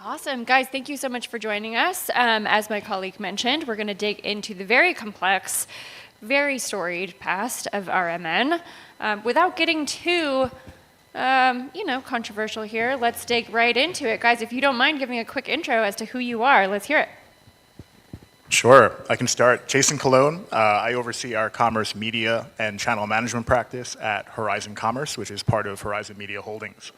Awesome. Guys, thank you so much for joining us. As my colleague mentioned, we're going to dig into the very complex, very storied past of RMN. Without getting too, controversial here, let's dig right into it. Guys, if you don't mind giving a quick intro as to who you are, let's hear it. Sure, I can start. Jason Colon. I oversee our commerce media and channel management practice at Horizon Commerce, which is part of Horizon Media Holdings.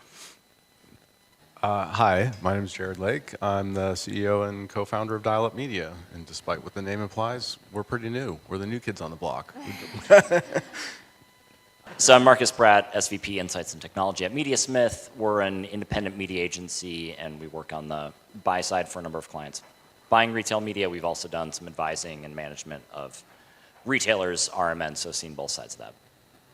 Hi, my name is Jared Lake. I'm the CEO and co-founder of Dial Up Media, and despite what the name implies, we're pretty new. We're the new kids on the block. So I'm Marcus Pratt, SVP Insights and Technology at Mediasmith. We're an independent media agency, and we work on the buy side for a number of clients. Buying retail media, we've also done some advising and management of retailers, RMNs, so seen both sides of that.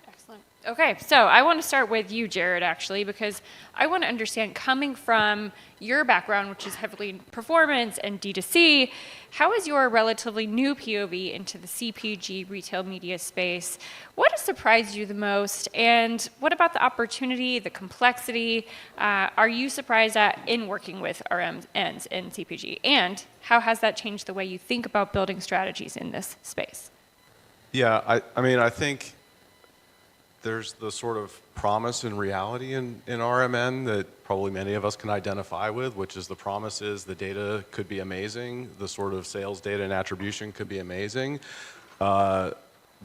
Excellent. Okay, so I want to start with you, Jared, actually, because I want to understand, coming from your background, which is heavily in performance and D2C, how is your relatively new POV into the CPG retail media space? What has surprised you the most? And what about the opportunity, the complexity? Are you surprised in working with RMNs in CPG? And how has that changed the way you think about building strategies in this space? Yeah, I think there's the sort of promise and reality in RMN that probably many of us can identify with, which is the promise is the data could be amazing, the sort of sales data and attribution could be amazing. The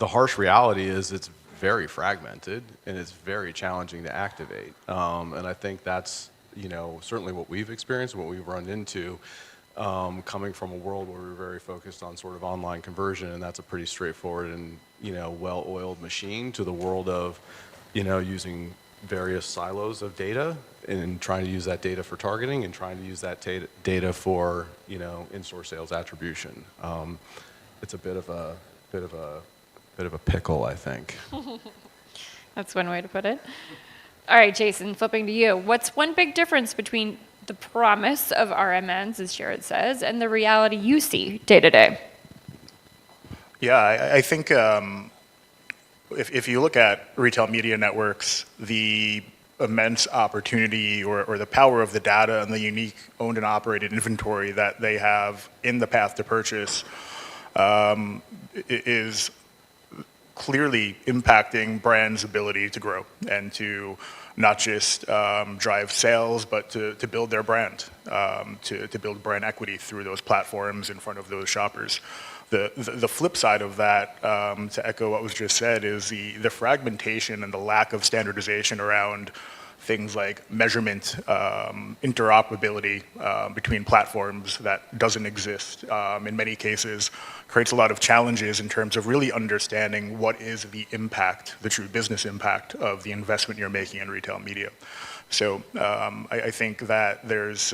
harsh reality is it's very fragmented and it's very challenging to activate. And I think that's certainly what we've experienced, what we've run into, coming from a world where we're very focused on sort of online conversion, and that's a pretty straightforward and well-oiled machine, to the world of using various silos of data and trying to use that data for targeting and trying to use that data for in-store sales attribution. It's a bit of a pickle, I think. That's one way to put it. All right, Jason, flipping to you. What's one big difference between the promise of RMNs, as Jared says, and the reality you see day to day? Yeah, I think if you look at retail media networks, the immense opportunity or the power of the data and the unique owned and operated inventory that they have in the path to purchase is clearly impacting brands' ability to grow and to not just drive sales, but to build their brand, to build brand equity through those platforms in front of those shoppers. The flip side of that, to echo what was just said, is the fragmentation and the lack of standardization around things like measurement, interoperability between platforms that doesn't exist in many cases, creates a lot of challenges in terms of really understanding what is the impact, the true business impact of the investment you're making in retail media. So I think that there's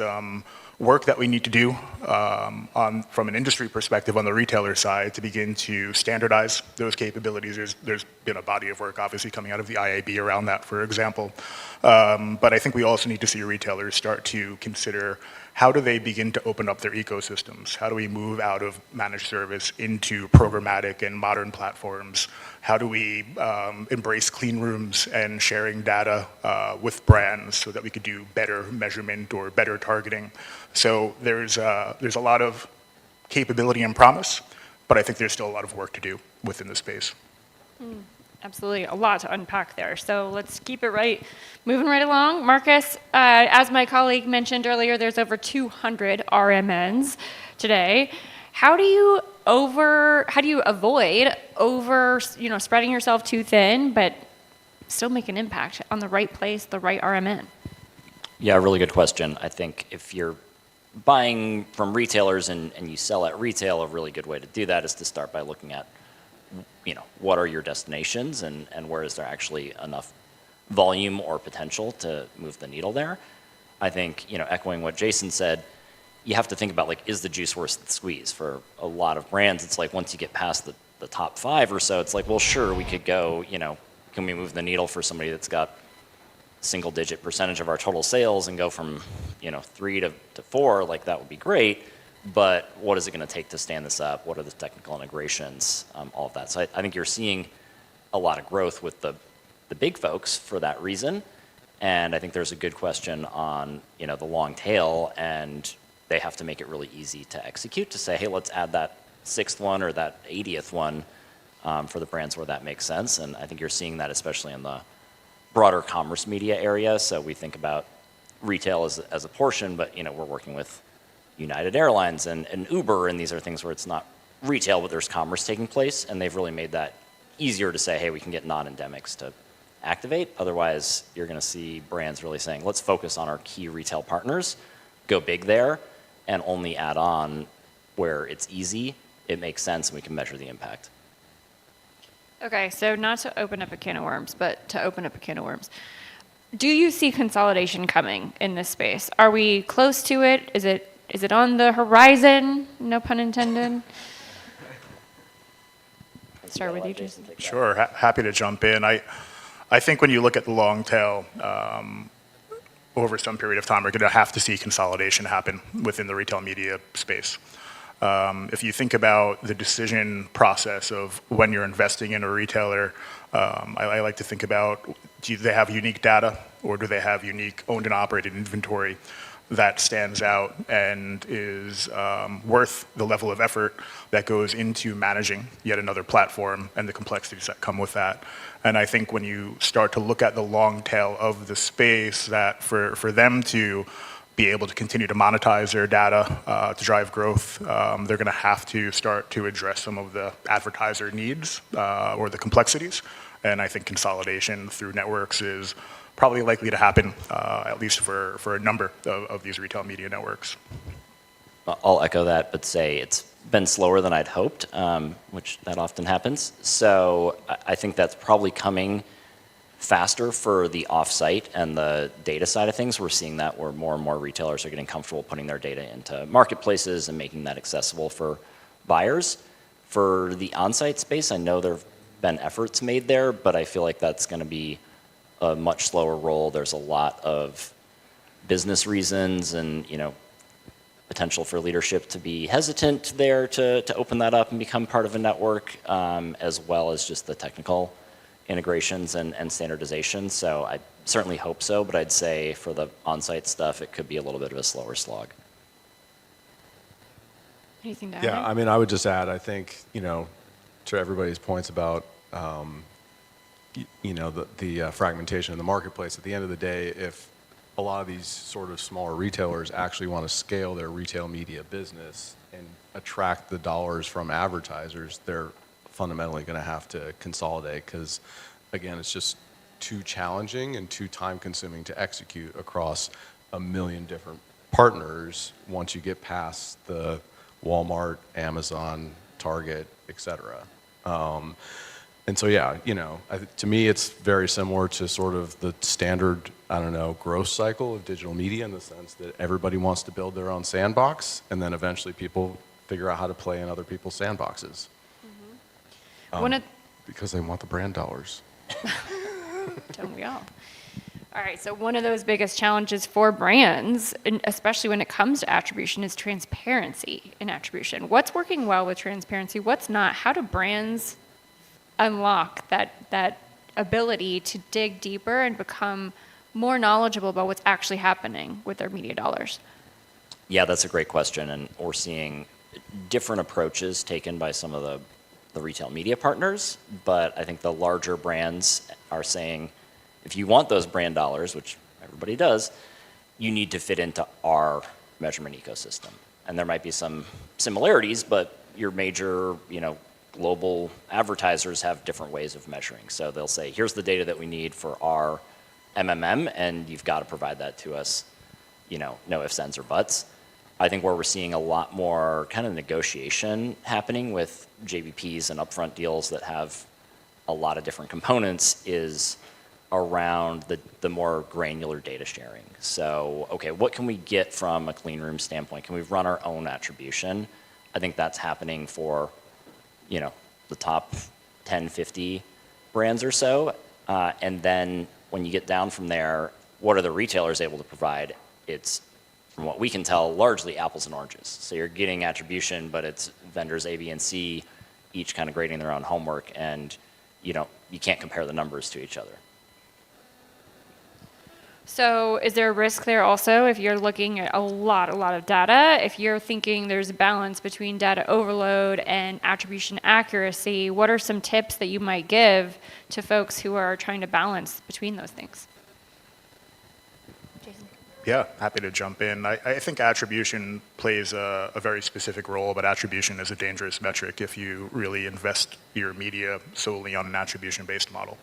work that we need to do from an industry perspective on the retailer side to begin to standardize those capabilities. There's been a body of work obviously coming out of the IAB around that, for example. But I think we also need to see retailers start to consider, how do they begin to open up their ecosystems? How do we move out of managed service into programmatic and modern platforms? How do we embrace clean rooms and sharing data with brands so that we could do better measurement or better targeting? So there's a lot of capability and promise, but I think there's still a lot of work to do within the space. Absolutely, a lot to unpack there. So let's keep it moving right along. Marcus, as my colleague mentioned earlier, there's over 200 RMNs today. How do you avoid spreading yourself too thin, but still make an impact on the right place, the right RMN? Yeah, really good question. I think if you're buying from retailers and you sell at retail, a really good way to do that is to start by looking at what are your destinations and where is there actually enough volume or potential to move the needle there. I think, echoing what Jason said, you have to think about, is the juice worth the squeeze? For a lot of brands, it's like once you get past the top 5 or so, it's like, well, sure, we could go, can we move the needle for somebody that's got single-digit percentage of our total sales and go from, 3 to 4, that would be great. But what is it going to take to stand this up? What are the technical integrations? All of that. So I think you're seeing a lot of growth with the big folks for that reason. And I think there's a good question on, the long tail, and they have to make it really easy to execute, to say, hey, let's add that 6th one or that 80th one for the brands where that makes sense. And I think you're seeing that especially in the broader commerce media area. So we think about retail as a portion, but we're working with United Airlines and Uber, and these are things where it's not retail, but there's commerce taking place, and they've really made that easier to say, hey, we can get non-endemics to activate. Otherwise, you're going to see brands really saying, let's focus on our key retail partners, go big there, and only add on where it's easy, it makes sense, and we can measure the impact. Okay, so not to open up a can of worms, but to open up a can of worms. Do you see consolidation coming in this space? Are we close to it? Is it on the horizon? No pun intended. Start with you, Jason. Sure, happy to jump in. I think when you look at the long tail, over some period of time, we're going to have to see consolidation happen within the retail media space. If you think about the decision process of when you're investing in a retailer, I like to think about, do they have unique data, or do they have unique owned and operated inventory that stands out and is worth the level of effort that goes into managing yet another platform and the complexities that come with that. And I think when you start to look at the long tail of the space, that for them to be able to continue to monetize their data to drive growth, they're going to have to start to address some of the advertiser needs or the complexities. And I think consolidation through networks is probably likely to happen, at least for a number of these retail media networks. I'll echo that, but say it's been slower than I'd hoped, which that often happens. So I think that's probably coming faster for the off-site and the data side of things. We're seeing that where more and more retailers are getting comfortable putting their data into marketplaces and making that accessible for buyers. For the on-site space, I know there have been efforts made there, but I feel like that's going to be a much slower roll. There's a lot of business reasons and potential for leadership to be hesitant there to open that up and become part of a network, as well as just the technical integrations and standardization. So I certainly hope so, but I'd say for the on-site stuff, it could be a little bit of a slower slog. Anything to add? Yeah, I mean, I would just add, I think, to everybody's points about, the fragmentation in the marketplace. At the end of the day, if a lot of these sort of smaller retailers actually want to scale their retail media business and attract the dollars from advertisers, they're fundamentally going to have to consolidate because, again, it's just too challenging and too time-consuming to execute across a million different partners once you get past the Walmart, Amazon, Target, et cetera. And so, yeah, to me, it's very similar to sort of the standard, growth cycle of digital media in the sense that everybody wants to build their own sandbox, and then eventually people figure out how to play in other people's sandboxes. Because they want the brand dollars. Don't we all? All right, so one of those biggest challenges for brands, and especially when it comes to attribution, is transparency in attribution. What's working well with transparency? What's not? How do brands unlock that ability to dig deeper and become more knowledgeable about what's actually happening with their media dollars? Yeah, that's a great question, and we're seeing different approaches taken by some of the retail media partners, but I think the larger brands are saying, if you want those brand dollars, which everybody does, you need to fit into our measurement ecosystem. And there might be some similarities, but your major, global advertisers have different ways of measuring. So they'll say, here's the data that we need for our MMM, and you've got to provide that to us, no ifs, ands, or buts. I think where we're seeing a lot more kind of negotiation happening with JBPs and upfront deals that have a lot of different components is around the more granular data sharing. So, okay, what can we get from a clean room standpoint? Can we run our own attribution? I think that's happening for, the top 10, 50 brands or so. And then when you get down from there, what are the retailers able to provide? It's, from what we can tell, largely apples and oranges. So you're getting attribution, but it's vendors A, B, and C, each kind of grading their own homework, and you can't compare the numbers to each other. So is there a risk there also if you're looking at a lot of data? If you're thinking there's a balance between data overload and attribution accuracy, what are some tips that you might give to folks who are trying to balance between those things? Jason. Yeah, happy to jump in. I think attribution plays a very specific role, but attribution is a dangerous metric if you really invest your media solely on an attribution-based model.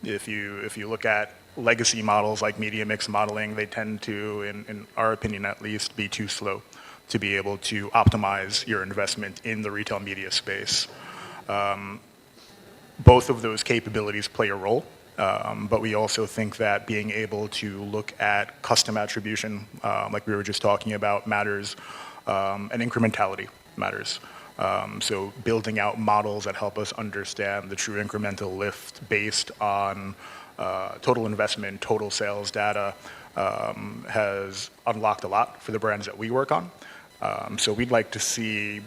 If you look at legacy models like media mix modeling, they tend to, in our opinion at least, be too slow to be able to optimize your investment in the retail media space. Both of those capabilities play a role, but we also think that being able to look at custom attribution, like we were just talking about, matters, and incrementality matters. So building out models that help us understand the true incremental lift based on total investment, total sales data has unlocked a lot for the brands that we work on. So we'd like to see,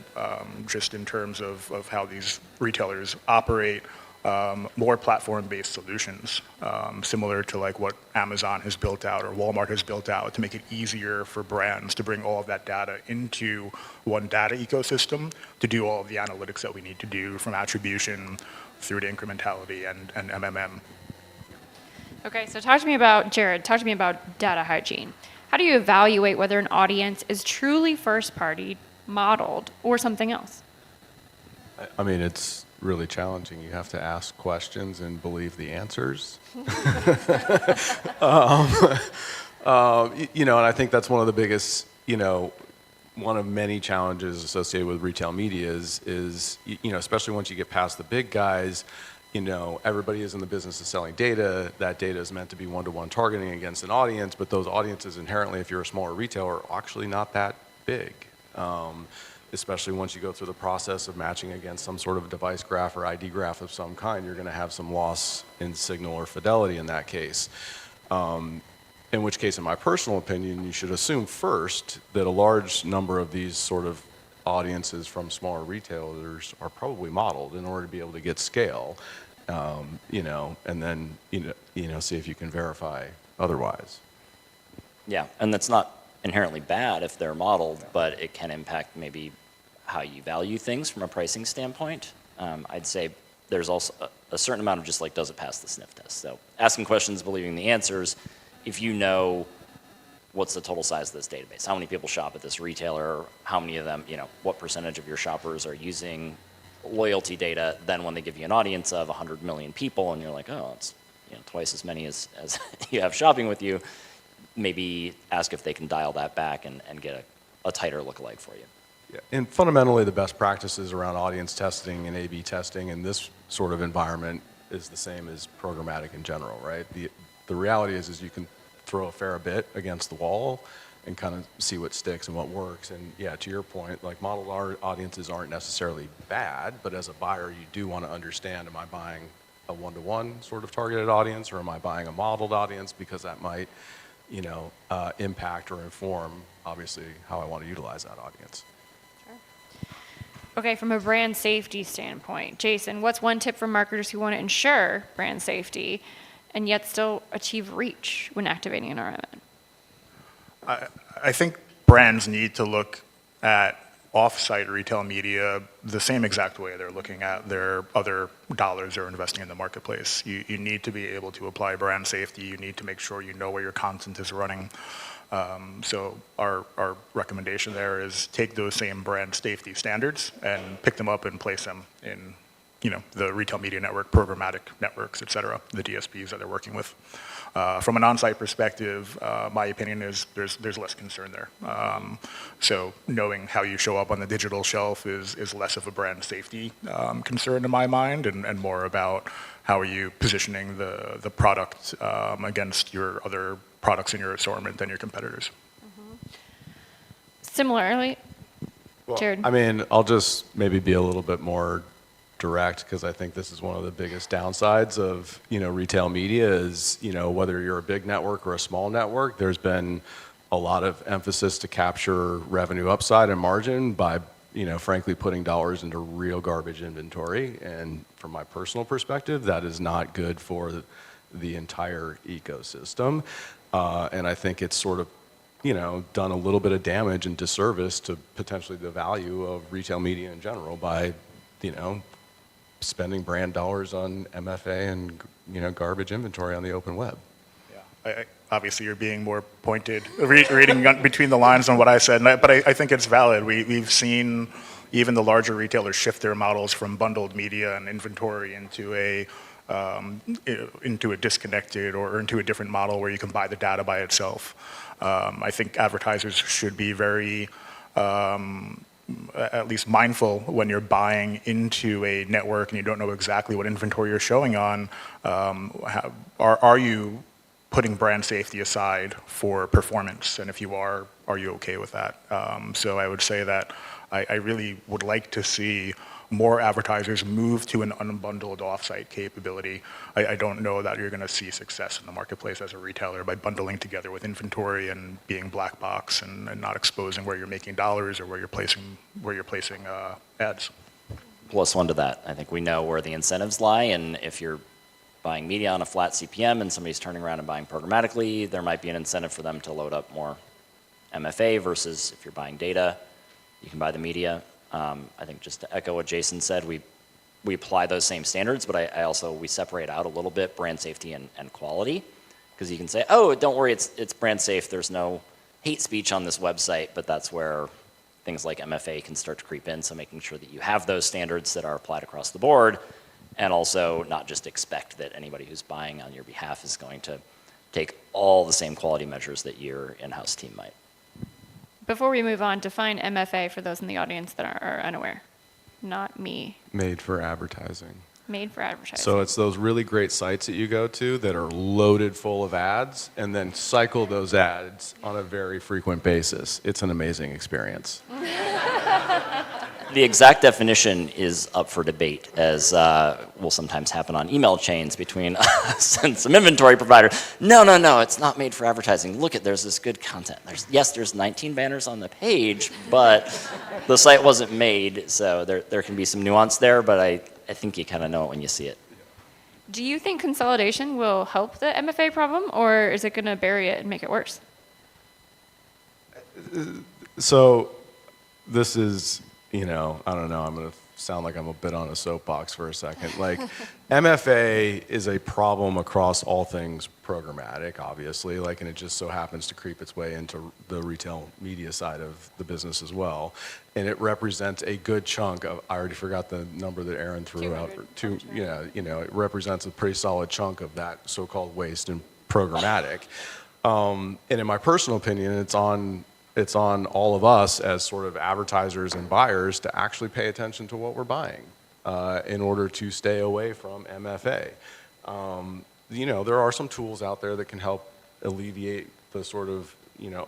just in terms of how these retailers operate, more platform-based solutions, similar to like what Amazon has built out or Walmart has built out to make it easier for brands to bring all of that data into one data ecosystem to do all of the analytics that we need to do, from attribution through to incrementality and MMM. Okay, so Jared, talk to me about data hygiene. How do you evaluate whether an audience is truly first-party, modeled, or something else? I mean, it's really challenging. You have to ask questions and believe the answers. And I think that's one of the biggest, one of many challenges associated with retail media is, especially once you get past the big guys, everybody is in the business of selling data. That data is meant to be one-to-one targeting against an audience, but those audiences inherently, if you're a smaller retailer, are actually not that big. Especially once you go through the process of matching against some sort of device graph or ID graph of some kind, you're going to have some loss in signal or fidelity in that case. In which case, in my personal opinion, you should assume first that a large number of these sort of audiences from smaller retailers are probably modeled in order to be able to get scale, and then, see if you can verify otherwise. Yeah, and that's not inherently bad if they're modeled, but it can impact maybe how you value things from a pricing standpoint. I'd say there's also a certain amount of just like, does it pass the sniff test? So asking questions, believing the answers. If you know what's the total size of this database, how many people shop at this retailer, how many of them, what percentage of your shoppers are using loyalty data, then when they give you an audience of 100 million people and you're like, oh, it's twice as many as you have shopping with you, maybe ask if they can dial that back and get a tighter lookalike for you. Yeah. And fundamentally, the best practices around audience testing and A/B testing in this sort of environment is the same as programmatic in general, right? The reality is you can throw a fair bit against the wall and kind of see what sticks and what works. And yeah, to your point, like modeled audiences aren't necessarily bad, but as a buyer, you do want to understand, am I buying a one-to-one sort of targeted audience, or am I buying a modeled audience? Because that might impact or inform, obviously, how I want to utilize that audience. Sure. Okay, from a brand safety standpoint, Jason, what's one tip for marketers who want to ensure brand safety and yet still achieve reach when activating an RMN? I think brands need to look at off-site retail media the same exact way they're looking at their other dollars they're investing in the marketplace. You need to be able to apply brand safety. You need to make sure you know where your content is running. So our recommendation there is take those same brand safety standards and pick them up and place them in the retail media network, programmatic networks, et cetera, the DSPs that they're working with. From an on-site perspective, my opinion is there's less concern there. So knowing how you show up on the digital shelf is less of a brand safety concern in my mind, and more about how are you positioning the product against your other products in your assortment and your competitors. Mm-hmm. Similarly, Jared? I mean, I'll just maybe be a little bit more direct, because I think this is one of the biggest downsides of retail media is whether you're a big network or a small network, there's been a lot of emphasis to capture revenue upside and margin by frankly putting dollars into real garbage inventory. And from my personal perspective, that is not good for the entire ecosystem. And I think it's sort of, done a little bit of damage and disservice to potentially the value of retail media in general by, spending brand dollars on MFA and, garbage inventory on the open web. Yeah, obviously you're being more pointed, reading between the lines on what I said, but I think it's valid. We've seen even the larger retailers shift their models from bundled media and inventory into a disconnected or into a different model where you can buy the data by itself. I think advertisers should be very at least mindful when you're buying into a network and you don't know exactly what inventory you're showing on. Are you putting brand safety aside for performance? And if you are you okay with that? So I would say that I really would like to see more advertisers move to an unbundled offsite capability. I don't know that you're going to see success in the marketplace as a retailer by bundling together with inventory and being black box and not exposing where you're making dollars or where you're placing ads. Plus one to that. I think we know where the incentives lie, and if you're buying media on a flat CPM and somebody's turning around and buying programmatically, there might be an incentive for them to load up more MFA versus if you're buying data, you can buy the media. I think just to echo what Jason said, we apply those same standards, but we separate out a little bit brand safety and quality, because you can say, oh, don't worry, it's brand safe, there's no hate speech on this website, but that's where things like MFA can start to creep in, so making sure that you have those standards that are applied across the board, and also not just expect that anybody who's buying on your behalf is going to take all the same quality measures that your in-house team might. Before we move on, define MFA for those in the audience that are unaware. Not me. Made for advertising. Made for advertising. So it's those really great sites that you go to that are loaded full of ads and then cycle those ads on a very frequent basis. It's an amazing experience. The exact definition is up for debate, as will sometimes happen on email chains between us and some inventory provider. No, it's not made for advertising. Look, there's this good content. There's 19 banners on the page, but the site wasn't made, so there can be some nuance there, but I think you kind of know it when you see it. Do you think consolidation will help the MFA problem, or is it going to bury it and make it worse? So this is, I don't know, I'm going to sound like I'm a bit on a soapbox for a second. Like, MFA is a problem across all things programmatic, obviously, and it just so happens to creep its way into the retail media side of the business as well. And it represents a good chunk of, I already forgot the number that Aaron threw out. It represents a pretty solid chunk of that so-called waste in programmatic. And in my personal opinion, it's on all of us as sort of advertisers and buyers to actually pay attention to what we're buying in order to stay away from MFA. There are some tools out there that can help alleviate the sort of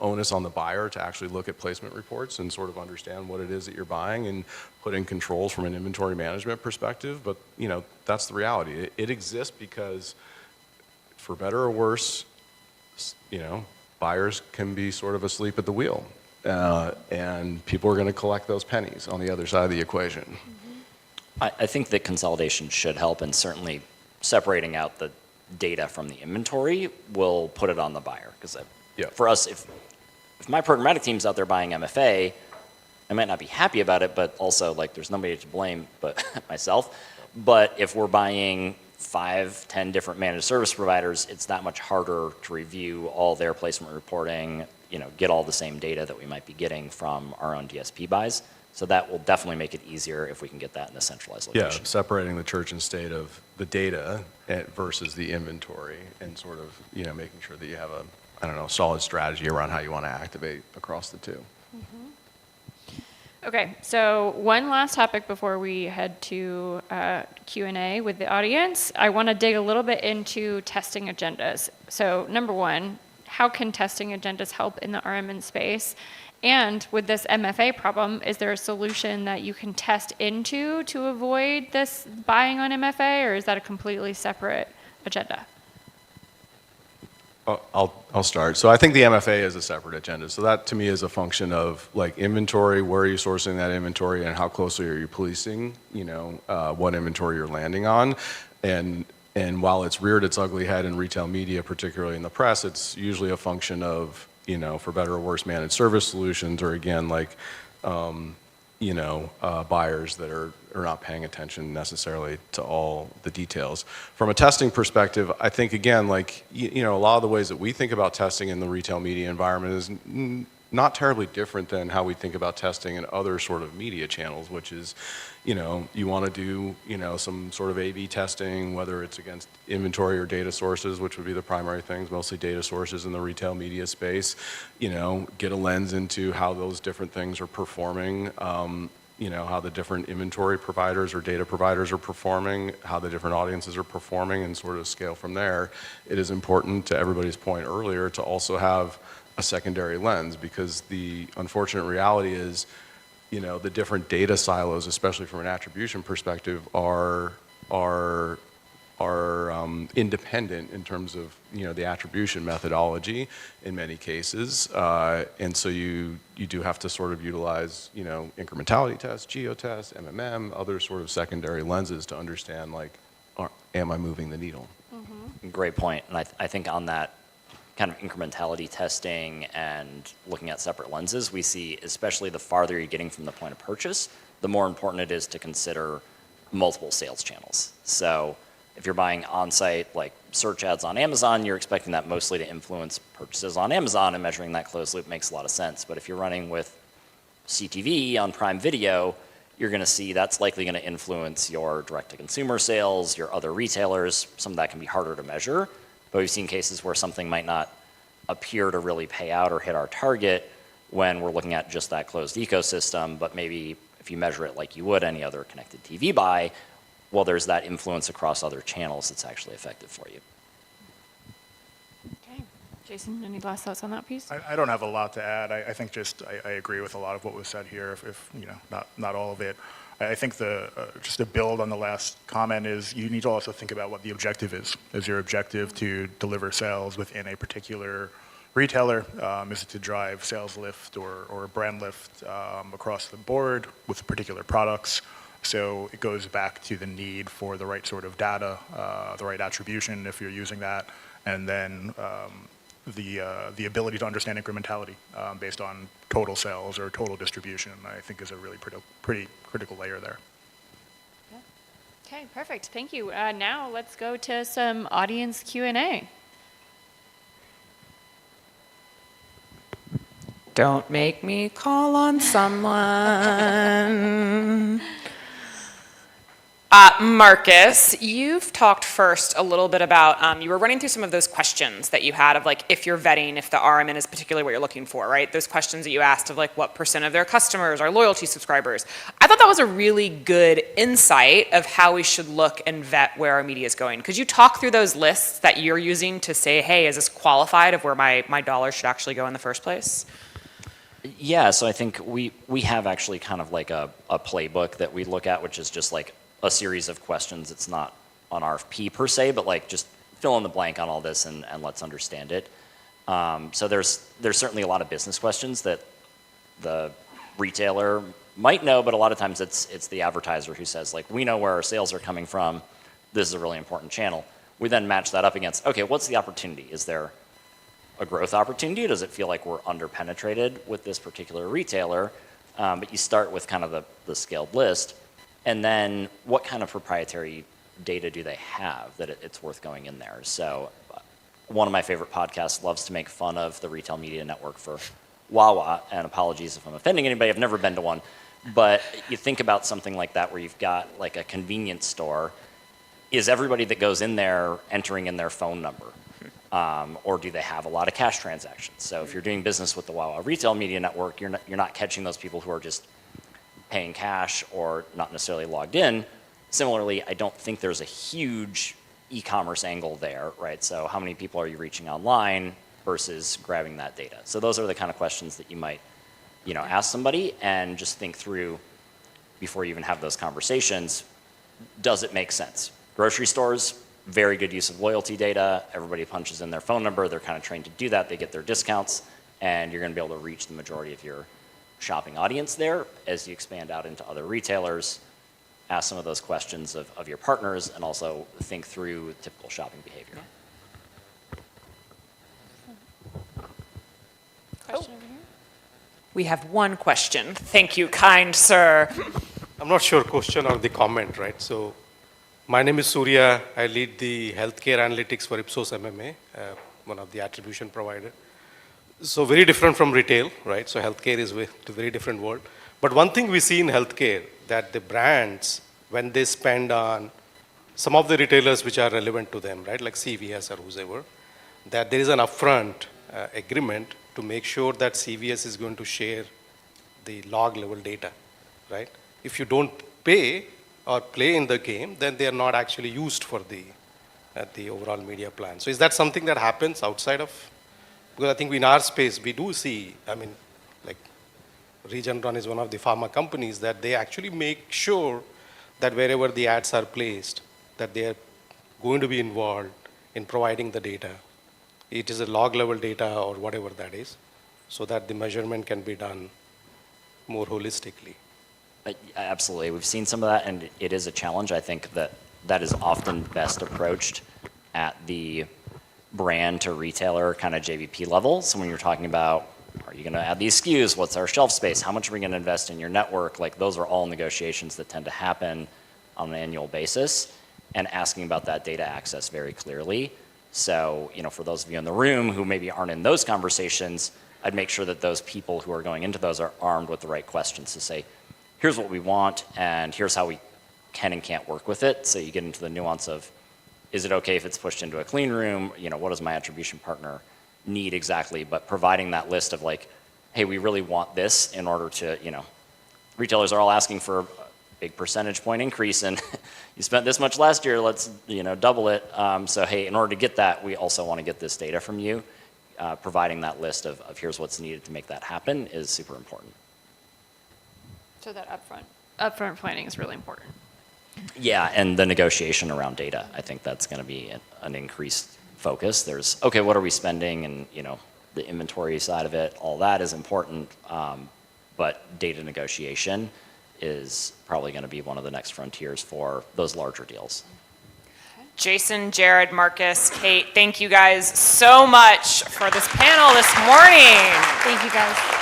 onus on the buyer to actually look at placement reports and sort of understand what it is that you're buying and put in controls from an inventory management perspective. But that's the reality. It exists because, for better or worse, buyers can be sort of asleep at the wheel, and people are going to collect those pennies on the other side of the equation. I think that consolidation should help, and certainly separating out the data from the inventory will put it on the buyer. Because for us, if my programmatic team's out there buying MFA, I might not be happy about it, but also there's nobody to blame but myself. But if we're buying 5, 10 different managed service providers, it's that much harder to review all their placement reporting, get all the same data that we might be getting from our own DSP buys. So that will definitely make it easier if we can get that in a centralized location. Yeah, separating the church and state of the data versus the inventory, and sort of, making sure that you have a, solid strategy around how you want to activate across the two. Okay, so one last topic before we head to Q&A with the audience. I want to dig a little bit into testing agendas. So number one, how can testing agendas help in the RMN space? And with this MFA problem, is there a solution that you can test into to avoid this buying on MFA, or is that a completely separate agenda? I'll start. So I think the MFA is a separate agenda. So that to me is a function of inventory, where are you sourcing that inventory, and how closely are you policing, what inventory you're landing on. And And while it's reared its ugly head in retail media, particularly in the press, it's usually a function of, for better or worse, managed service solutions, or again, like, buyers that are not paying attention necessarily to all the details. From a testing perspective, I think, again, like, a lot of the ways that we think about testing in the retail media environment is not terribly different than how we think about testing in other sort of media channels, which is, you want to do, some sort of A/B testing, whether it's against inventory or data sources, which would be the primary things, mostly data sources in the retail media space, get a lens into how those different things are performing, how the different inventory providers or data providers are performing, how the different audiences are performing, and sort of scale from there. It is important, to everybody's point earlier, to also have a secondary lens, because the unfortunate reality is, the different data silos, especially from an attribution perspective, are independent in terms of the attribution methodology in many cases, and so you do have to sort of utilize incrementality tests, geo-tests, MMM, other sort of secondary lenses to understand, like, am I moving the needle? Mm-hmm. Great point, and I think on that kind of incrementality testing and looking at separate lenses, we see, especially the farther you're getting from the point of purchase, the more important it is to consider multiple sales channels. So if you're buying on-site, like search ads on Amazon, you're expecting that mostly to influence purchases on Amazon, and measuring that closed loop makes a lot of sense. But if you're running with CTV on Prime Video, you're going to see that's likely going to influence your direct-to-consumer sales, your other retailers. Some of that can be harder to measure. But we've seen cases where something might not appear to really pay out or hit our target when we're looking at just that closed ecosystem, but maybe if you measure it like you would any other connected TV buy, well, there's that influence across other channels that's actually effective for you. Okay. Jason, any last thoughts on that piece? I don't have a lot to add. I think I agree with a lot of what was said here, if not all of it. I think just to build on the last comment is you need to also think about what the objective is. Is your objective to deliver sales within a particular retailer? Is it to drive sales lift or brand lift across the board with particular products? So it goes back to the need for the right sort of data, the right attribution if you're using that, and then the ability to understand incrementality based on total sales or total distribution, I think is a really pretty critical layer there. Yeah. Okay, perfect. Thank you. Now let's go to some audience Q&A. Don't make me call on someone. Marcus, you've talked first a little bit about, you were running through some of those questions that you had of, like, if you're vetting, if the RMN is particularly what you're looking for, right? Those questions that you asked of, like, what % of their customers are loyalty subscribers. I thought that was a really good insight of how we should look and vet where our media is going. Could you talk through those lists that you're using to say, hey, is this qualified of where my dollars should actually go in the first place? Yeah, so I think we have actually kind of like a playbook that we look at, which is just like a series of questions. It's not on RFP per se, but like just fill in the blank on all this and let's understand it. So there's certainly a lot of business questions that the retailer might know, but a lot of times it's the advertiser who says, like, we know where our sales are coming from. This is a really important channel. We then match that up against, okay, what's the opportunity? Is there a growth opportunity? Does it feel like we're underpenetrated with this particular retailer? But you start with kind of the scaled list. And then what kind of proprietary data do they have that it's worth going in there? So one of my favorite podcasts loves to make fun of the retail media network for Wawa, and apologies if I'm offending anybody, I've never been to one. But you think about something like that where you've got like a convenience store. Is everybody that goes in there entering in their phone number? Or do they have a lot of cash transactions? So if you're doing business with the Wawa retail media network, you're not catching those people who are just paying cash or not necessarily logged in. Similarly, I don't think there's a huge e-commerce angle there, right? So how many people are you reaching online versus grabbing that data? So those are the kind of questions that you might, ask somebody, and just think through before you even have those conversations. Does it make sense? Grocery stores, very good use of loyalty data. Everybody punches in their phone number. They're kind of trained to do that. They get their discounts, and you're going to be able to reach the majority of your shopping audience there. As you expand out into other retailers, ask some of those questions of your partners and also think through typical shopping behavior. Question over here. We have one question. Thank you, kind sir. I'm not sure question or the comment, right? So my name is Surya. I lead the healthcare analytics for Ipsos MMA, one of the attribution provider. So very different from retail, right? So healthcare is a very different world. But one thing we see in healthcare that the brands, when they spend on some of the retailers which are relevant to them, right, like CVS or whoever, that there is an upfront agreement to make sure that CVS is going to share the log level data, right? If you don't pay or play in the game, then they are not actually used for the overall media plan. So is that something that happens outside of, because I think in our space we do see, I mean, like Regeneron is one of the pharma companies that they actually make sure that wherever the ads are placed, that they are going to be involved in providing the data. It is a log level data or whatever that is, so that the measurement can be done more holistically. Absolutely. We've seen some of that, and it is a challenge. I think that is often best approached at the brand to retailer kind of JVP level. So when you're talking about, are you going to add these SKUs? What's our shelf space? How much are we going to invest in your network? Like, those are all negotiations that tend to happen on an annual basis, and asking about that data access very clearly. So, for those of you in the room who maybe aren't in those conversations, I'd make sure that those people who are going into those are armed with the right questions to say, here's what we want, and here's how we can and can't work with it. So you get into the nuance of, is it okay if it's pushed into a clean room? What does my attribution partner need exactly? But providing that list of like, hey, we really want this in order to, retailers are all asking for a big percentage point increase, and you spent this much last year, let's, double it. So hey, in order to get that, we also want to get this data from you. Providing that list of here's what's needed to make that happen is super important. So that upfront planning is really important. Yeah, and the negotiation around data, I think that's going to be an increased focus. There's, okay, what are we spending, and the inventory side of it, all that is important, but data negotiation is probably going to be one of the next frontiers for those larger deals. Jason, Jared, Marcus, Kate, thank you guys so much for this panel this morning. Thank you, guys.